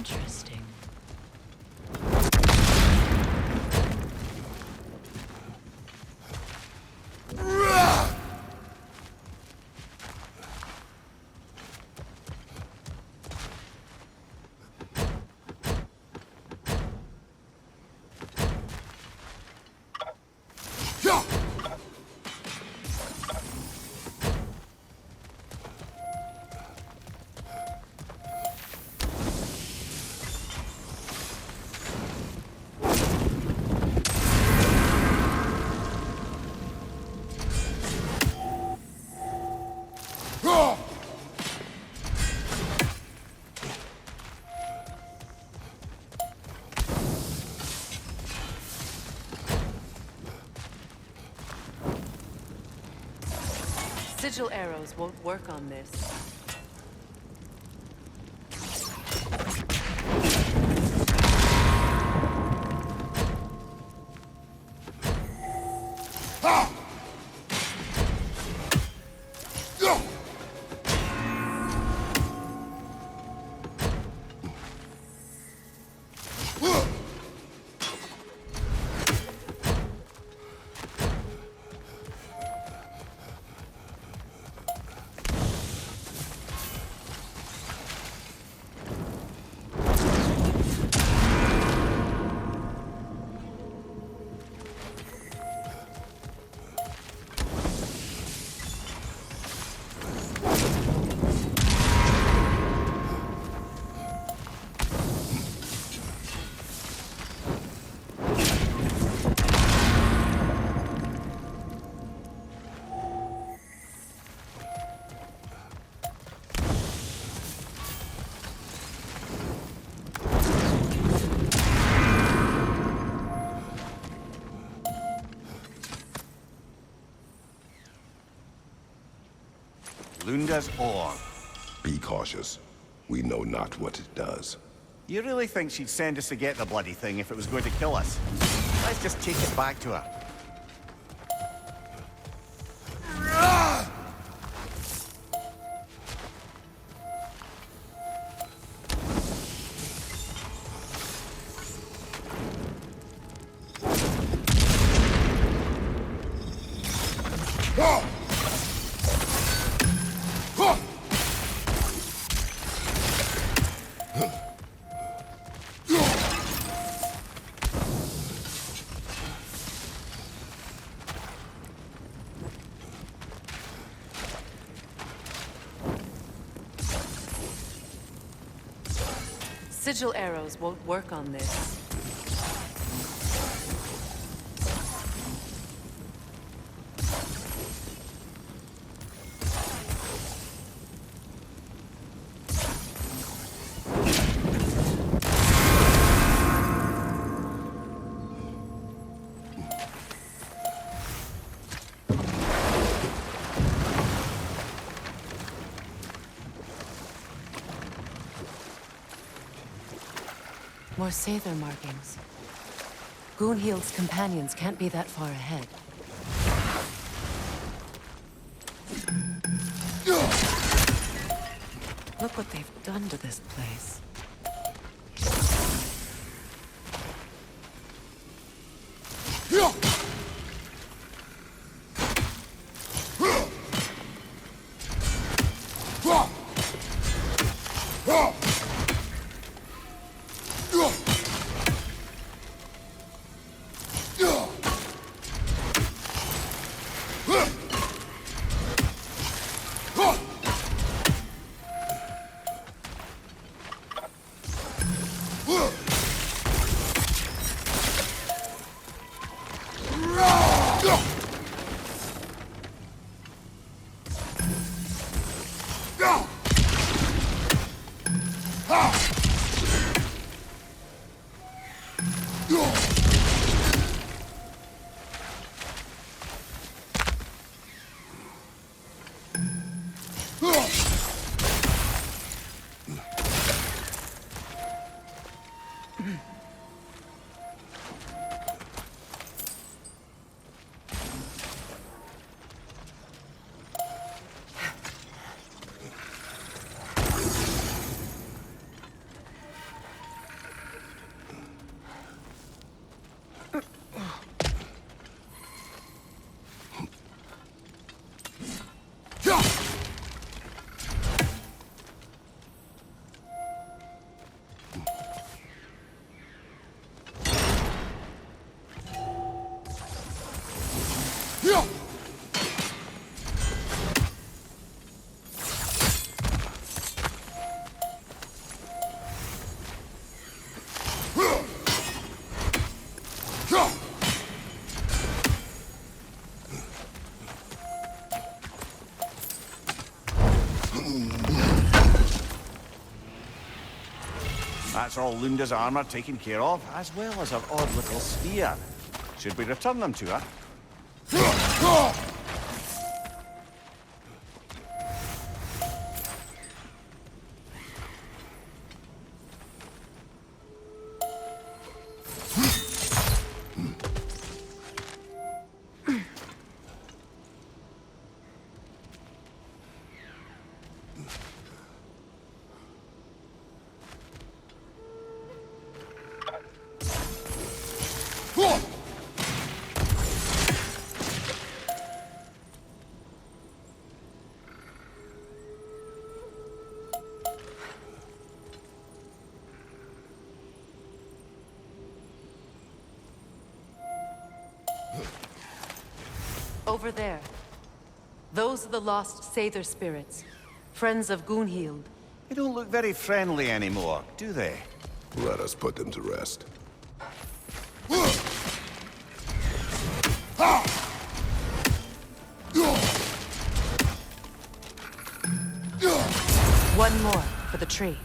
Interesting. Sigil arrows won't work on this. Lunda's ore. Be cautious. We know not what it does. You really think she'd send us to get the bloody thing if it was going to kill us? Let's just take it back to her. Sigil arrows won't work on this. More Sather markings. Gunhild's companions can't be that far ahead. Look what they've done to this place. That's all Lunda's armor taken care of, as well as her odd little spear. Should we return them to her? Over there. Those are the lost Sather spirits. Friends of Gunhild. They don't look very friendly anymore, do they? Let us put them to rest. One more for the tree.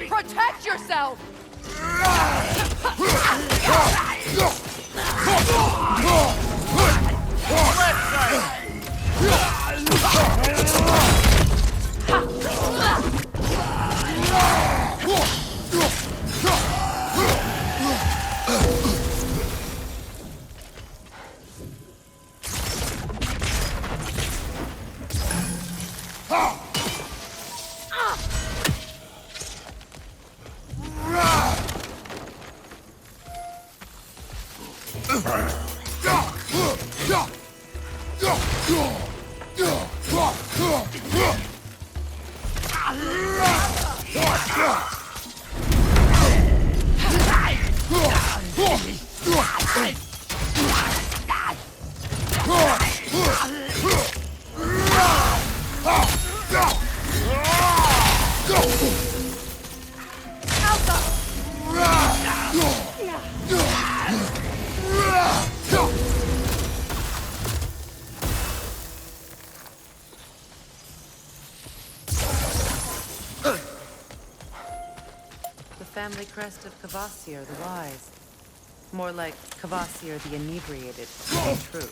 Protect yourself! Family crest of Kvasir the Wise. More like Kvasir the Inebriated, to be true.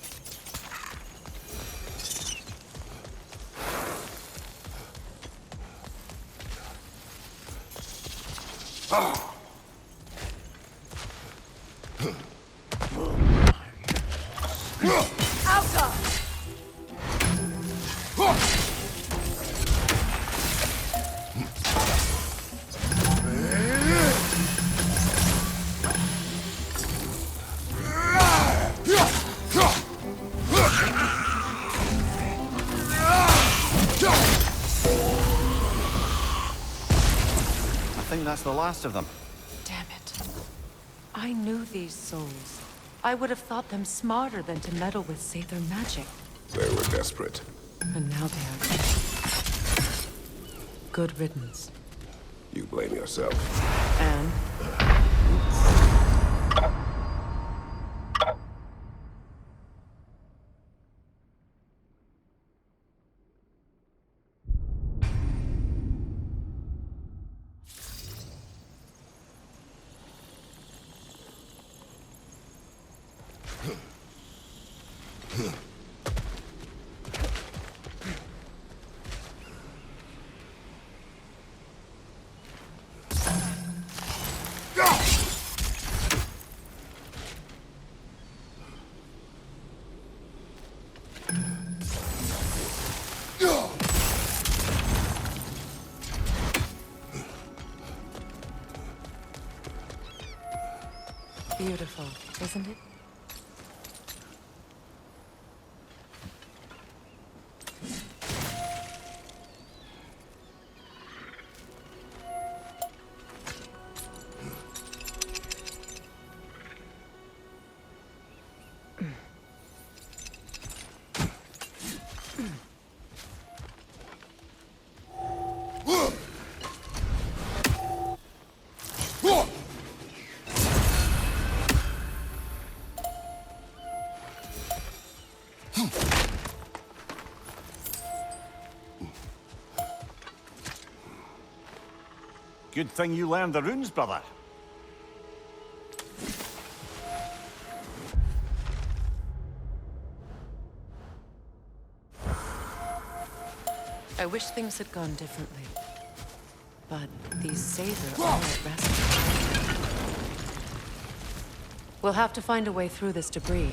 I think that's the last of them. Damn it. I knew these souls. I would have thought them smarter than to meddle with Sather magic. They were desperate. And now they are dead. Good riddance. You blame yourself. And? Beautiful, isn't it? Good thing you learned the runes, brother. I wish things had gone differently. But these Saber are at rest. We'll have to find a way through this debris.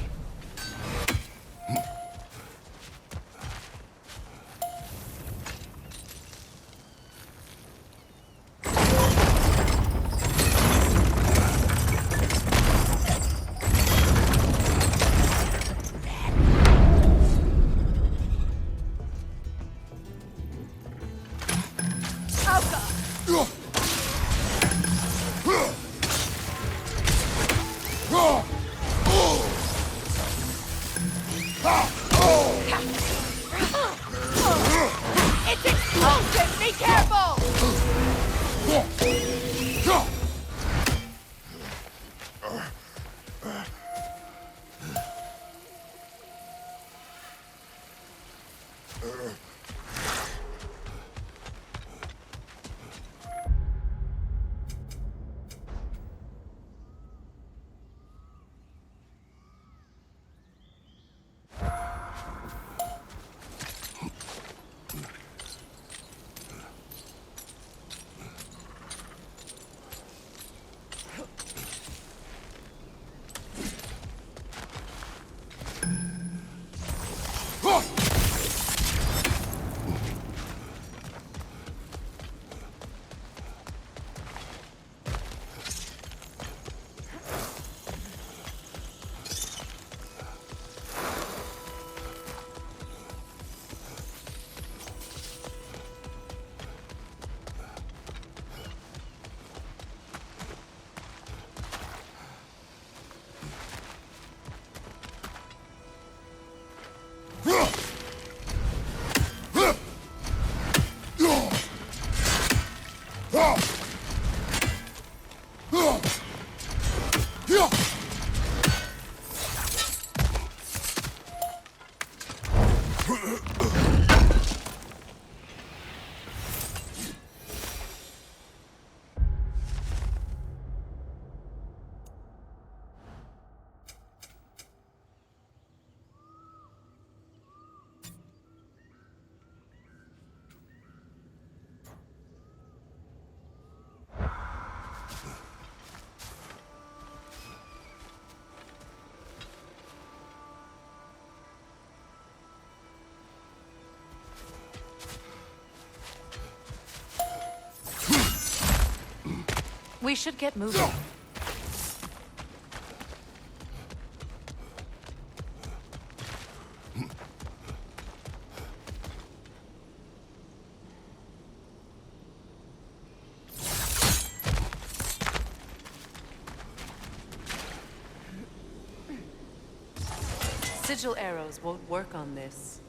It's explosive! Be careful! We should get moving. Sigil arrows won't work on this.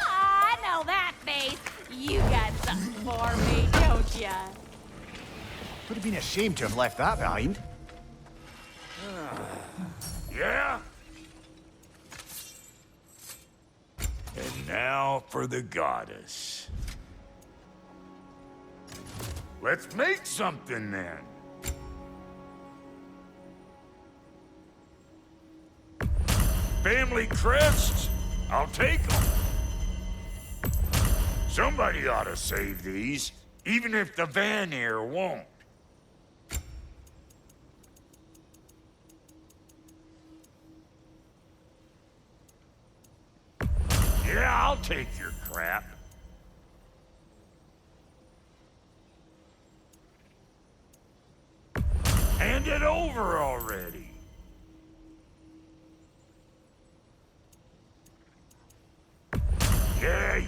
I know that face. You got something for me, don't ya? Would have been a shame to have left that behind. Yeah? And now for the goddess. Let's make something then. Family crests? I'll take them. Somebody ought to save these, even if the Vanir won't. Yeah, I'll take your crap. Hand it over already.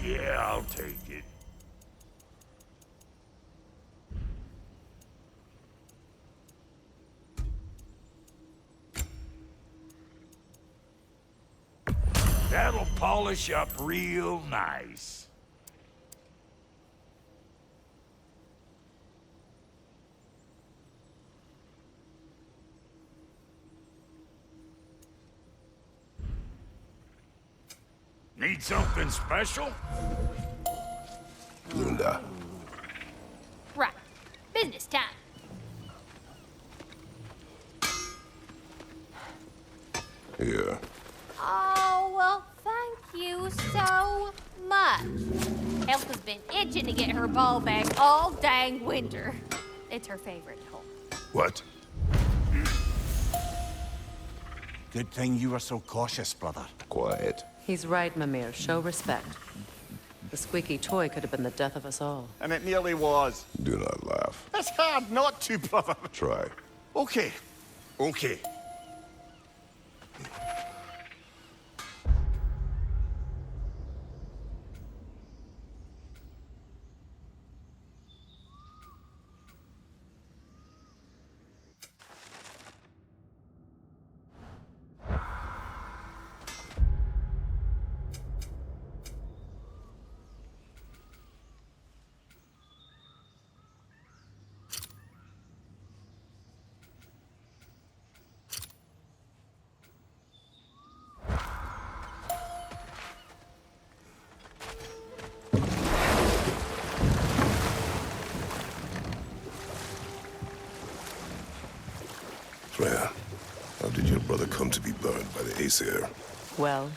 Yeah, I'll take it. That'll polish up real nice. Need something special? Lunda. Right. Business time. Here. Oh, well, thank you so much. Elsa's been itching to get her ball back all dang winter. It's her favorite hole. What? Good thing you were so cautious, brother. Quiet. He's right, Mimir. Show respect. The squeaky toy could have been the death of us all. And it nearly was. Do not laugh. It's hard not to, brother. Try. Okay. Okay. Freya, how did your brother come to be burned by the Aesir? Well,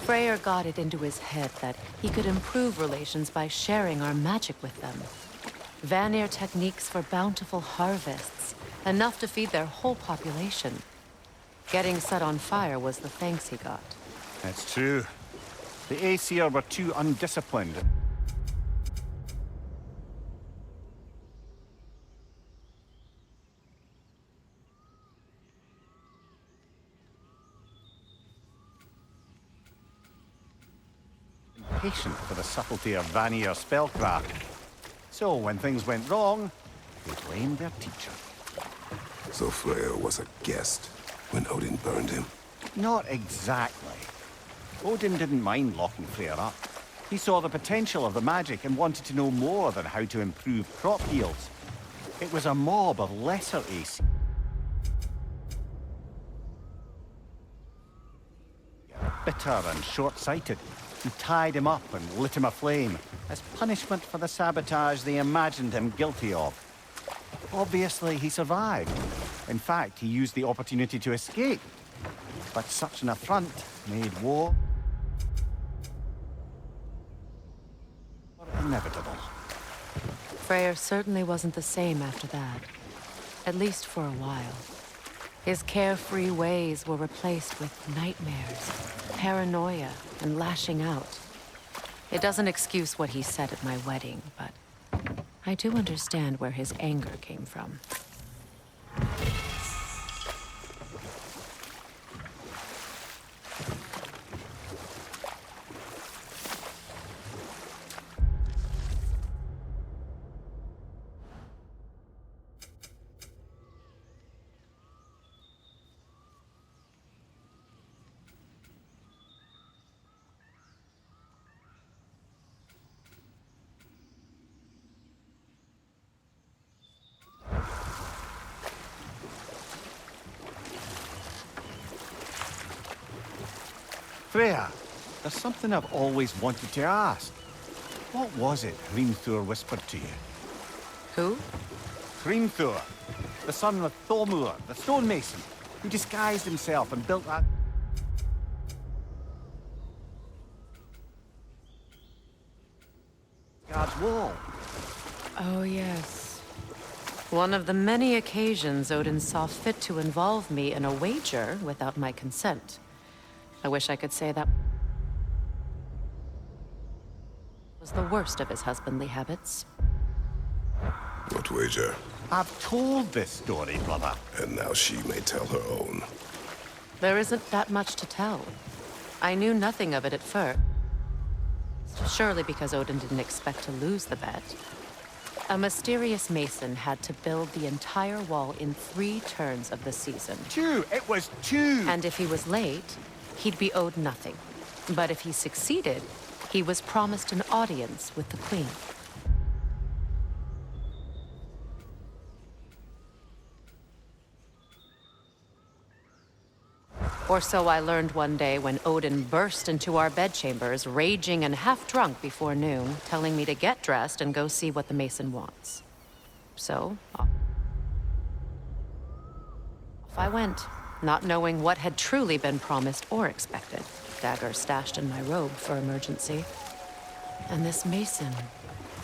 Freyr got it into his head that he could improve relations by sharing our magic with them. Vanir techniques for bountiful harvests, enough to feed their whole population. Getting set on fire was the thanks he got. That's true. The Aesir were too undisciplined. Impatient for the subtlety of Vanir spellcraft. So when things went wrong, they blamed their teacher. So Freya was a guest when Odin burned him? Not exactly. Odin didn't mind locking Freya up. He saw the potential of the magic and wanted to know more than how to improve crop yields. It was a mob of lesser Aesir. Bitter and short-sighted, who tied him up and lit him aflame as punishment for the sabotage they imagined him guilty of. Obviously, he survived. In fact, he used the opportunity to escape. But such an affront made war inevitable. Freyr certainly wasn't the same after that. at least for a while. His carefree ways were replaced with nightmares, paranoia, and lashing out. It doesn't excuse what he said at my wedding, but I do understand where his anger came from. Freya, there's something I've always wanted to ask. What was it Hrimthur whispered to you? Who? Hrimthur, the son of Thormur, the stonemason, who disguised himself and built that... God's wall. Oh, yes. One of the many occasions Odin saw fit to involve me in a wager without my consent. I wish I could say that was the worst of his husbandly habits. What wager? I've told this story, brother. And now she may tell her own. There isn't that much to tell. I knew nothing of it at first. Surely because Odin didn't expect to lose the bet. A mysterious mason had to build the entire wall in 3 turns of the season. 2! It was 2! And if he was late, he'd be owed nothing. But if he succeeded, he was promised an audience with the queen. Or so I learned one day when Odin burst into our bedchambers, raging and half-drunk before noon, telling me to get dressed and go see what the mason wants. So, off I went, not knowing what had truly been promised or expected. Dagger stashed in my robe for emergency. And this mason,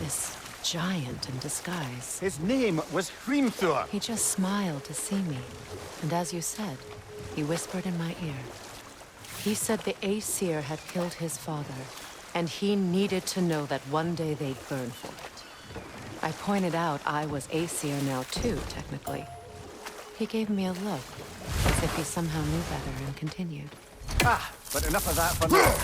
this giant in disguise. His name was Hrimthur. He just smiled to see me. And as you said, he whispered in my ear. He said the Aesir had killed his father, and he needed to know that one day they'd burn for it. I pointed out I was Aesir now too, technically. He gave me a look, as if he somehow knew better, and continued. Ah, but enough of that for now.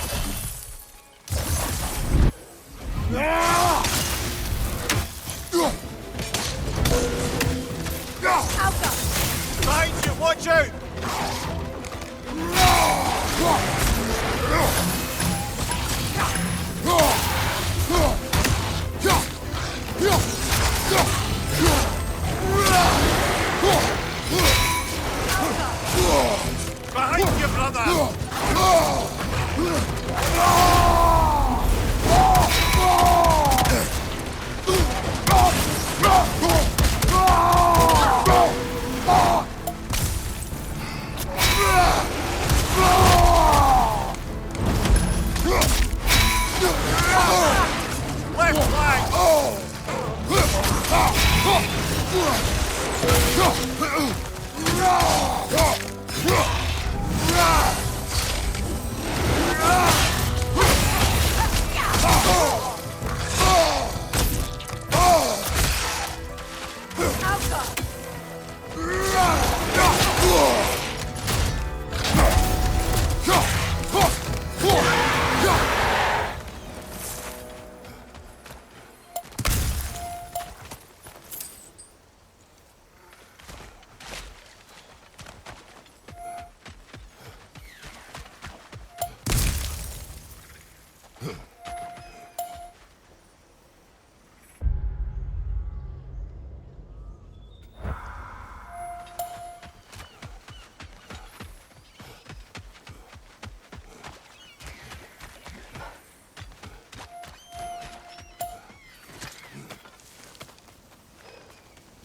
Behind you, watch out! Behind you, brother!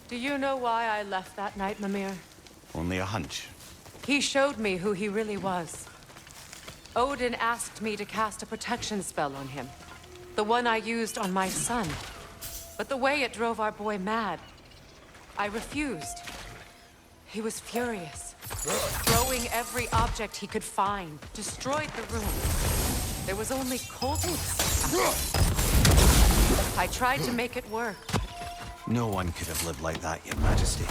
Do you know why I left that night, Mimir? Only a hunch. He showed me who he really was. Odin asked me to cast a protection spell on him. The one I used on my son. But the way it drove our boy mad, I refused. He was furious, throwing every object he could find, destroyed the room. There was only coldness. I tried to make it work. No one could have lived like that, Your Majesty.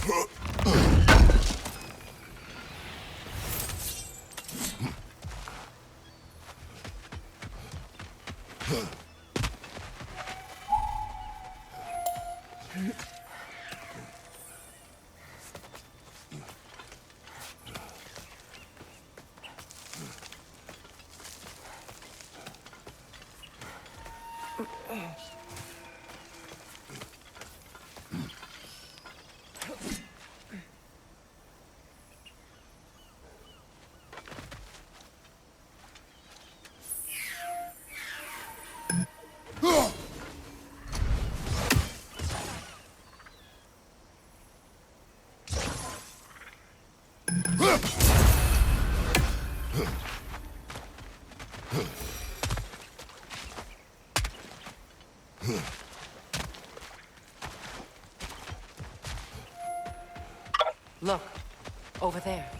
Look, over there.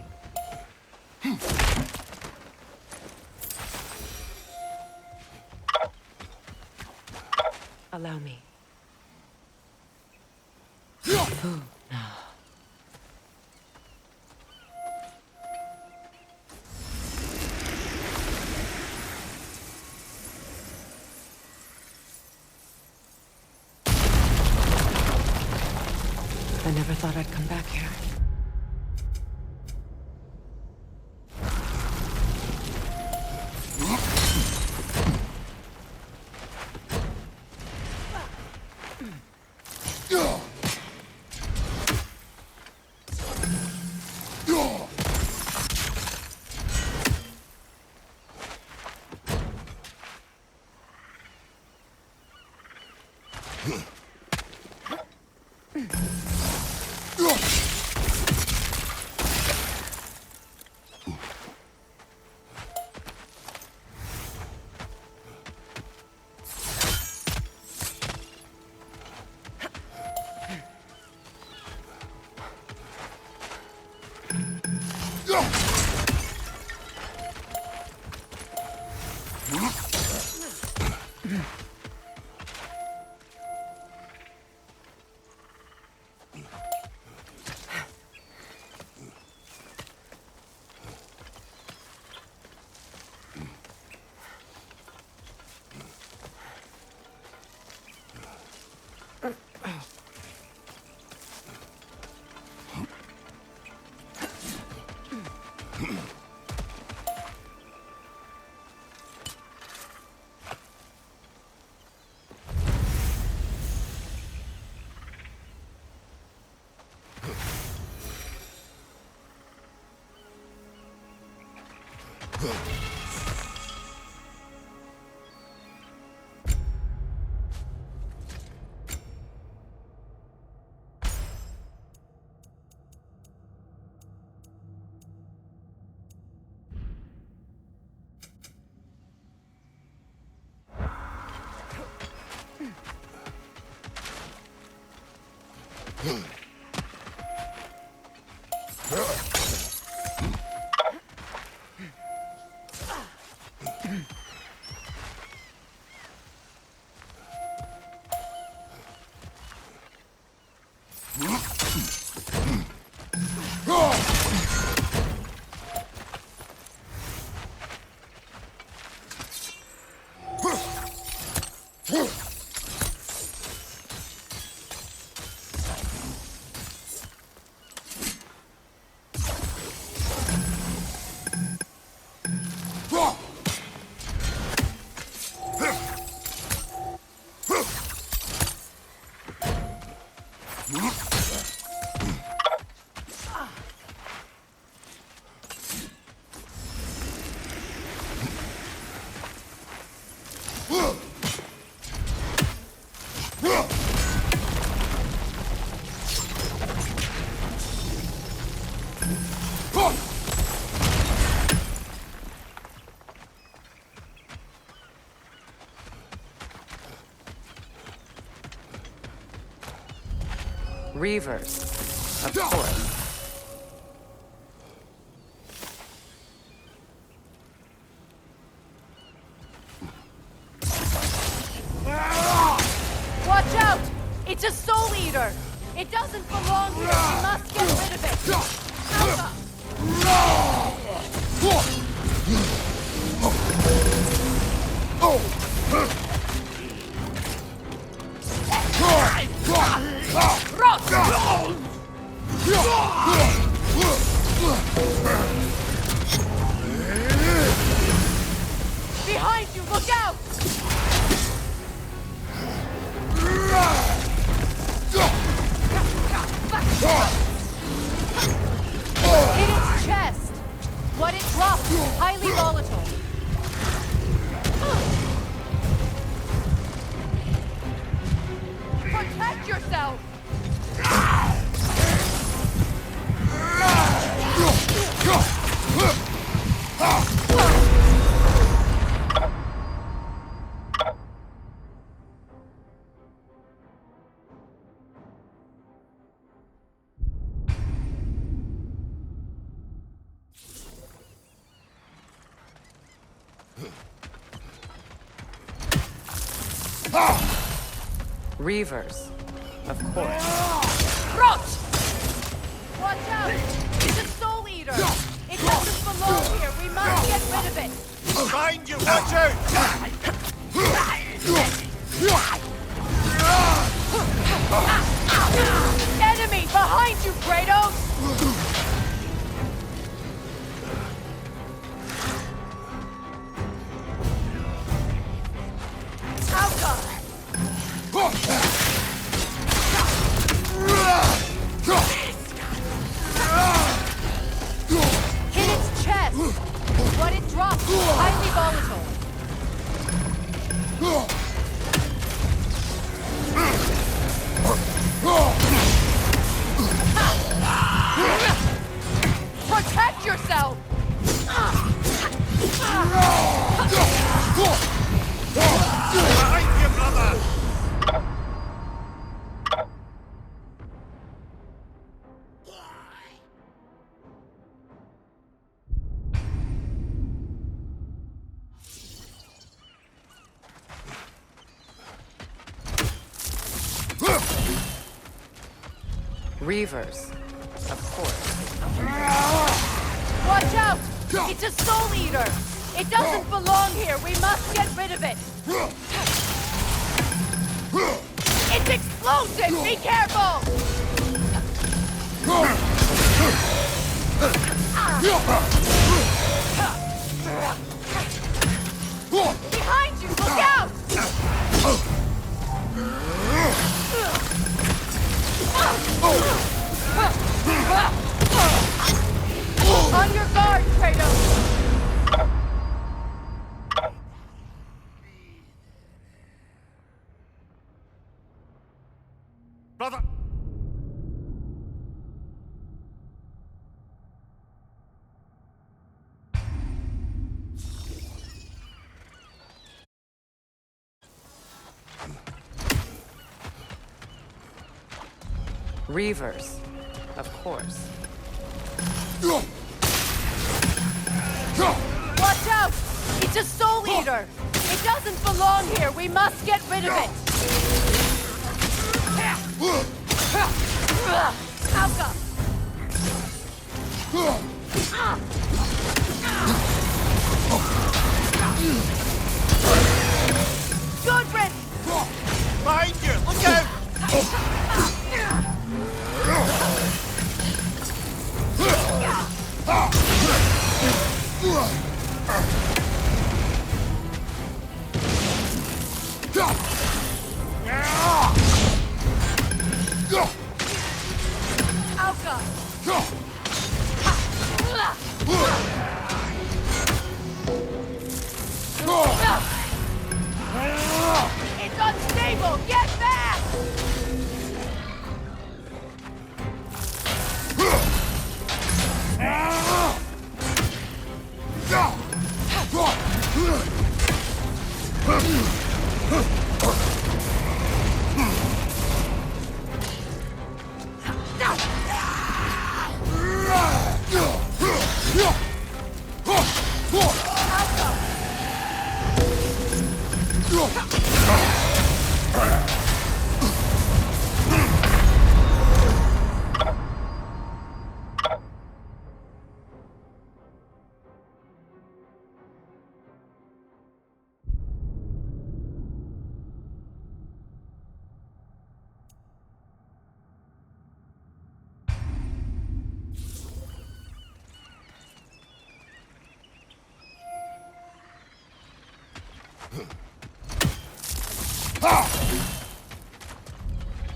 Allow me. Food now. I never thought I'd come back here. Reavers, of course. Behind you, look out! Hit its chest. What it dropped is highly volatile. Protect yourself! Reavers, of course. Crouch! Watch out! It's a soul eater! It doesn't belong here! We must get rid of it! Behind you! Watch out! Enemy! Behind you, Kratos! Hit its chest! What it dropped is highly volatile. Protect yourself! Behind you, brother! Reavers, of course. Watch out! It's a soul eater! It doesn't belong here! We must get rid of it! It's explosive! Be careful! Behind you! Look out! On your guard, Kratos! Brother! Reavers, of course. Watch out! It's a soul eater! It doesn't belong here! We must get rid of it! Alka! Goodrin! Behind you! Look out! Alka! It's unstable! Get back!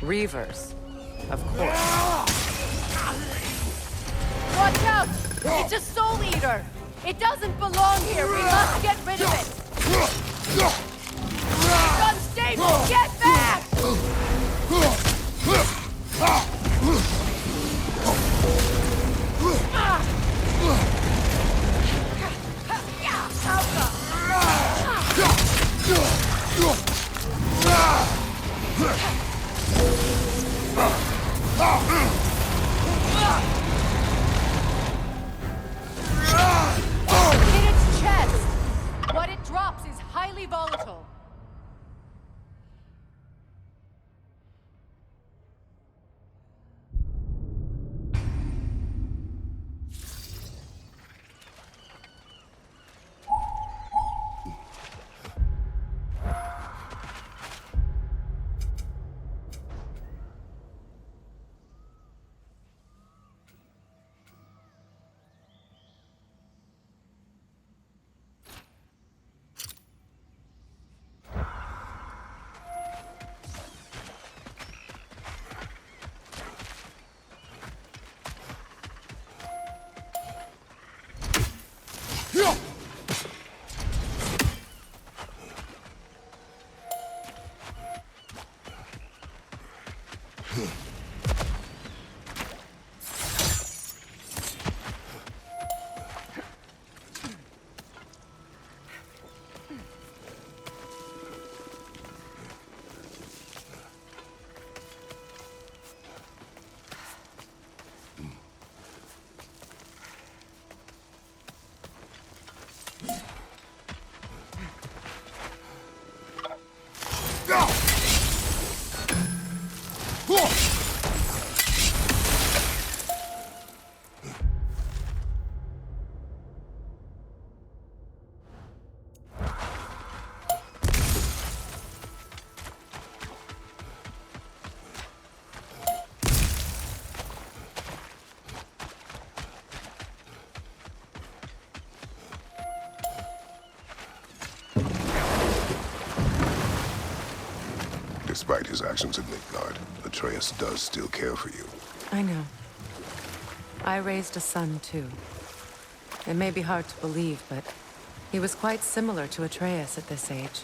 Reavers. Of course. Watch out! It's a soul eater! It doesn't belong here! We must get rid of it! It's unstable! Get back! In its chest! What it drops is highly volatile. Despite his actions at Midgard, Atreus does still care for you. I know. I raised a son, too. It may be hard to believe, but he was quite similar to Atreus at this age.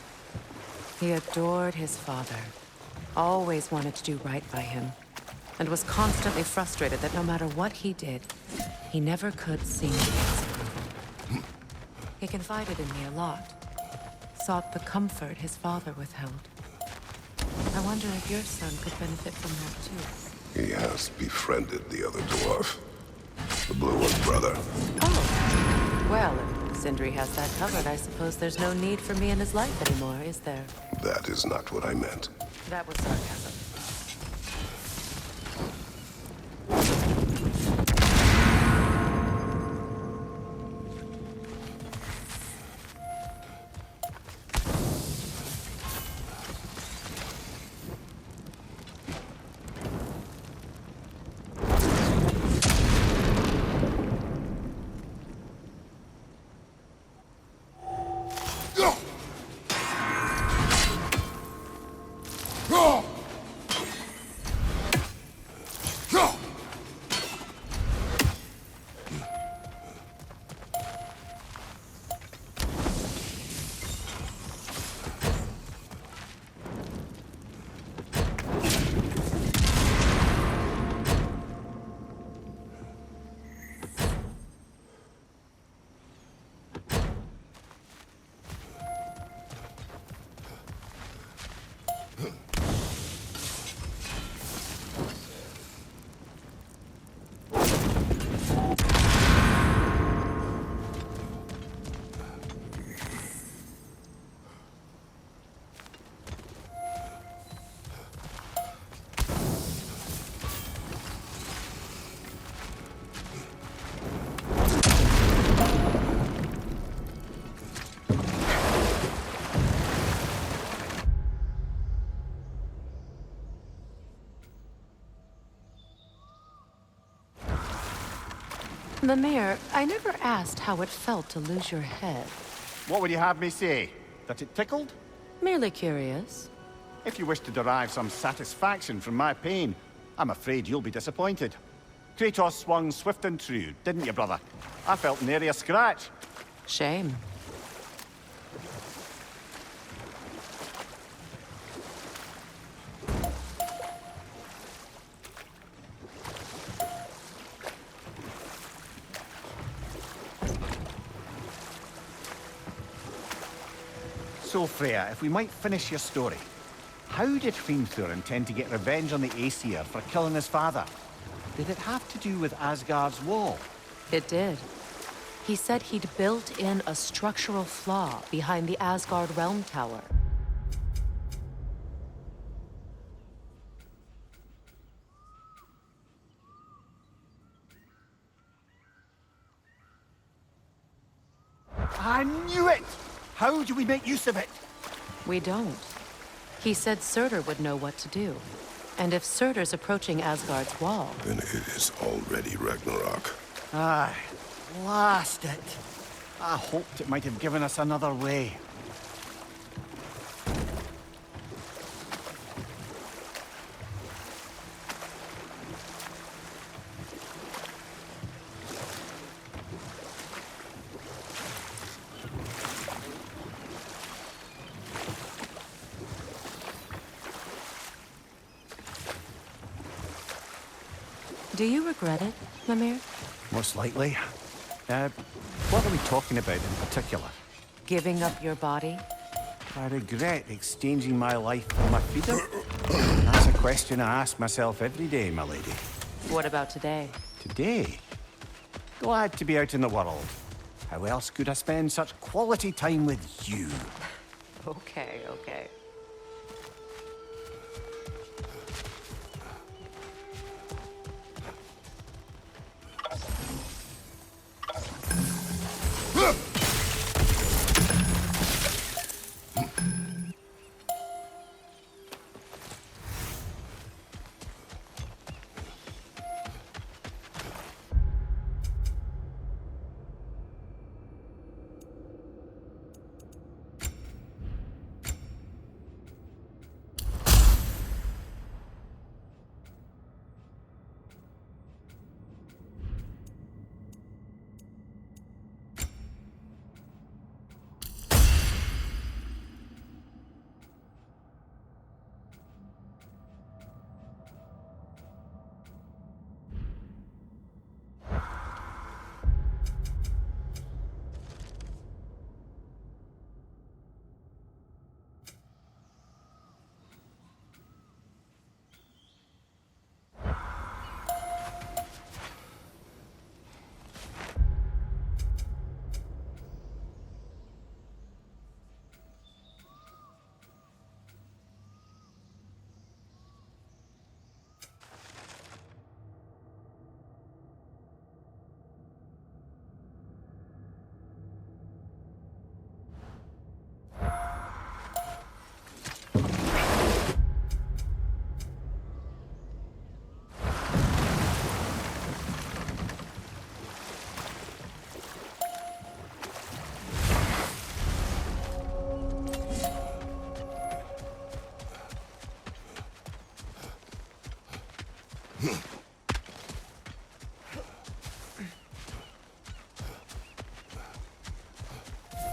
He adored his father, always wanted to do right by him, and was constantly frustrated that no matter what he did, he never could sing his approval. He confided in me a lot, sought the comfort his father withheld. I wonder if your son could benefit from that, too. He has befriended the other dwarf. The blue one, brother. Oh. Well, if Sindri has that covered, I suppose there's no need for me in his life anymore, is there? That is not what I meant. That was sarcasm. The mayor, I never asked how it felt to lose your head. What would you have me say? That it tickled? Merely curious. If you wish to derive some satisfaction from my pain, I'm afraid you'll be disappointed. Kratos swung swift and true, didn't you, brother? I felt nary a scratch. Shame. So, Freya, if we might finish your story. How did Hrimthur intend to get revenge on the Aesir for killing his father? Did it have to do with Asgard's wall? It did. He said he'd built in a structural flaw behind the Asgard Realm Tower. I knew it! How do we make use of it? We don't. He said Surtur would know what to do. And if Surtur's approaching Asgard's wall... Then it is already Ragnarok. Aye, blast it. I hoped it might have given us another way. Do you regret it, Mimir? Most likely. What are we talking about in particular? Giving up your body? I regret exchanging my life for my freedom? That's a question I ask myself every day, my lady. What about today? Today? Glad to be out in the world. How else could I spend such quality time with you? Okay, okay.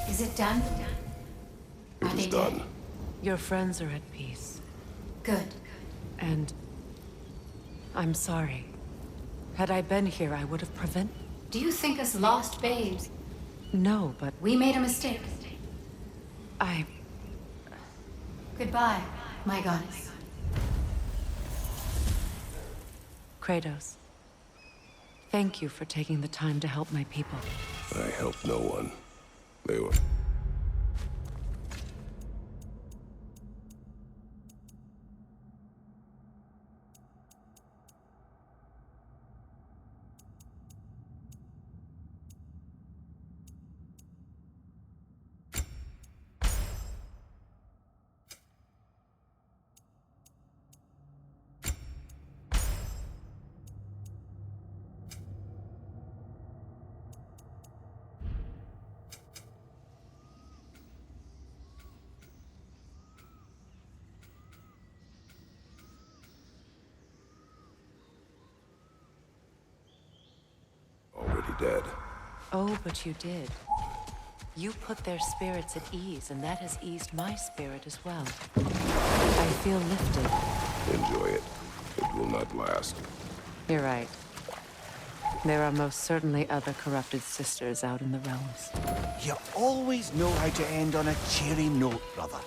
Is it done? Are It they is dead? done. Your friends are at peace. Good. And... I'm sorry. Had I been here, I would have prevented... Do you think us lost babes? No, but We made a mistake. I... Goodbye, my goddess. Kratos. Thank you for taking the time to help my people. I helped no one. They were... dead. Oh, but you did. You put their spirits at ease, and that has eased my spirit as well. I feel lifted. Enjoy it. It will not last. You're right. There are most certainly other corrupted sisters out in the realms. You always know how to end on a cheery note, brother.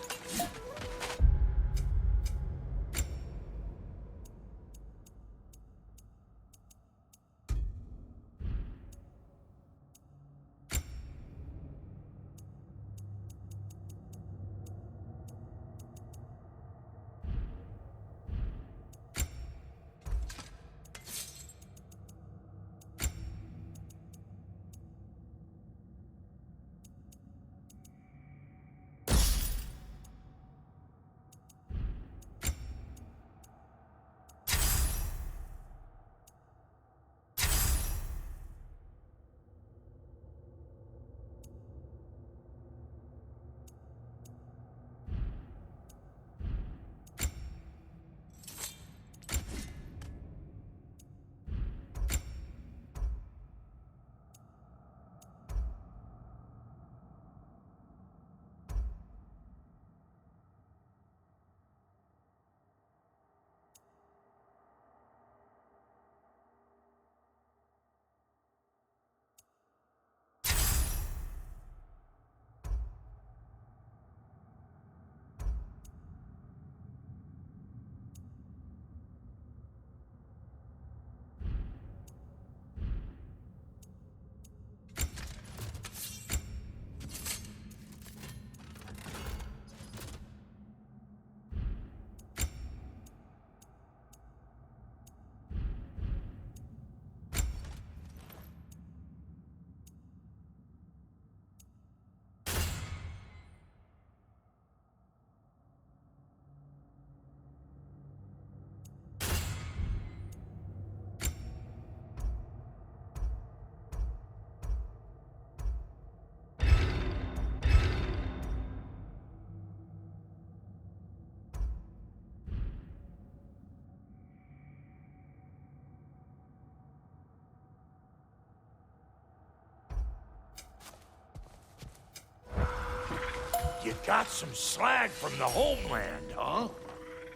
You got some slag from the homeland, huh?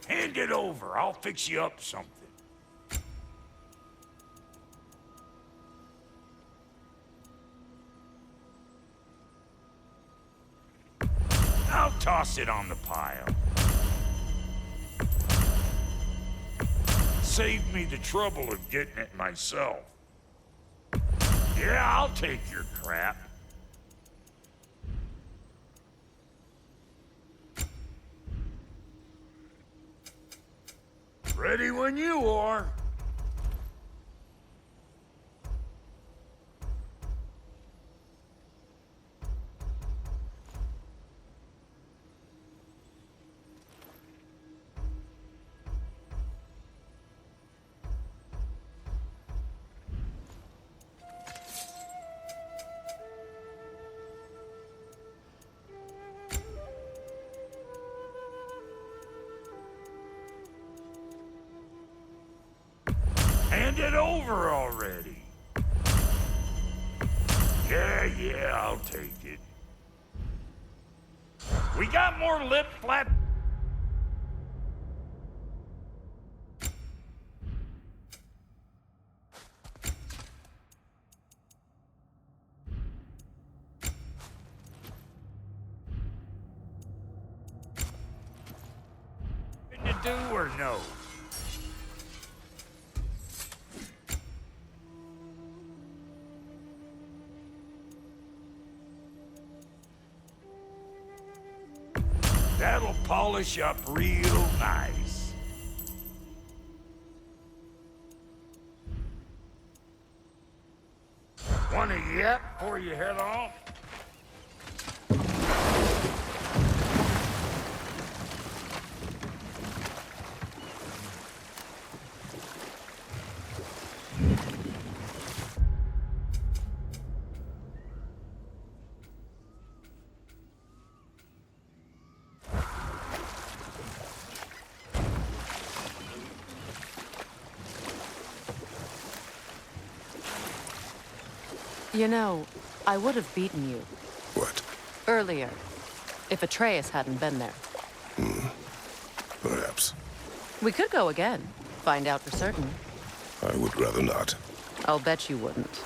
Hand it over. I'll fix you up something. I'll toss it on the pile. Saved me the trouble of getting it myself. Yeah, I'll take your crap. Ready when you are. Hand it over already. Yeah, I'll take it. We got more lip flap. To do or no? That'll polish up real nice. Want a yap before you head off? You know, I would have beaten you What? earlier if Atreus hadn't been there. Perhaps. We could go again, find out for certain. I would rather not. I'll bet you wouldn't.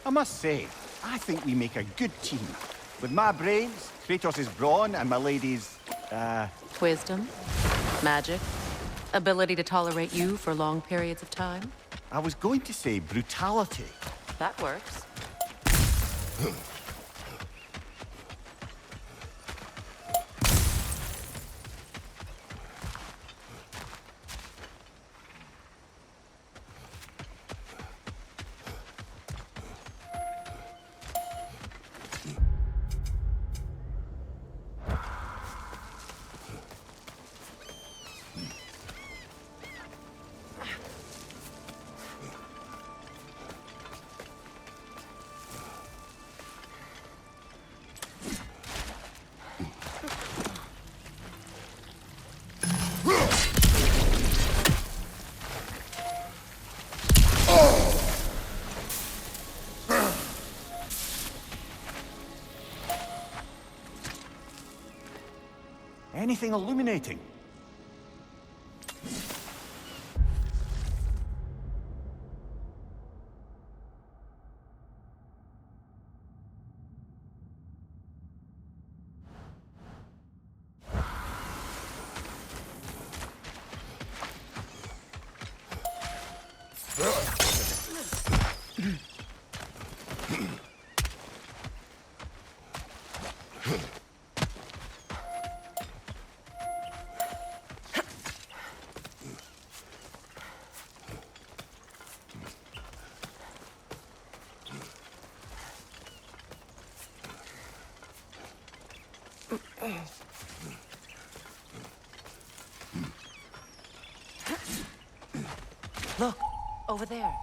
I must say, I think we make a good team. With my brains, Kratos' brawn, and my lady's, Wisdom, magic, ability to tolerate you for long periods of time. I was going to say brutality. That works. Anything illuminating? Look, over there.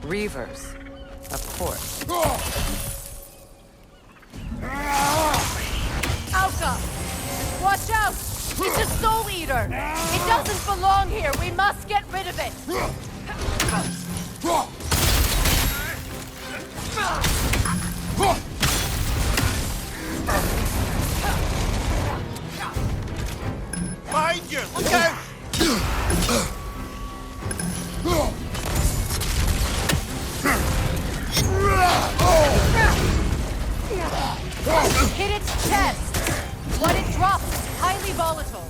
Reavers. Of course. Alka! Watch out! It's a soul eater! It doesn't belong here! We must get rid of it! Behind you! Look out! Hit its chest! What it drops is highly volatile.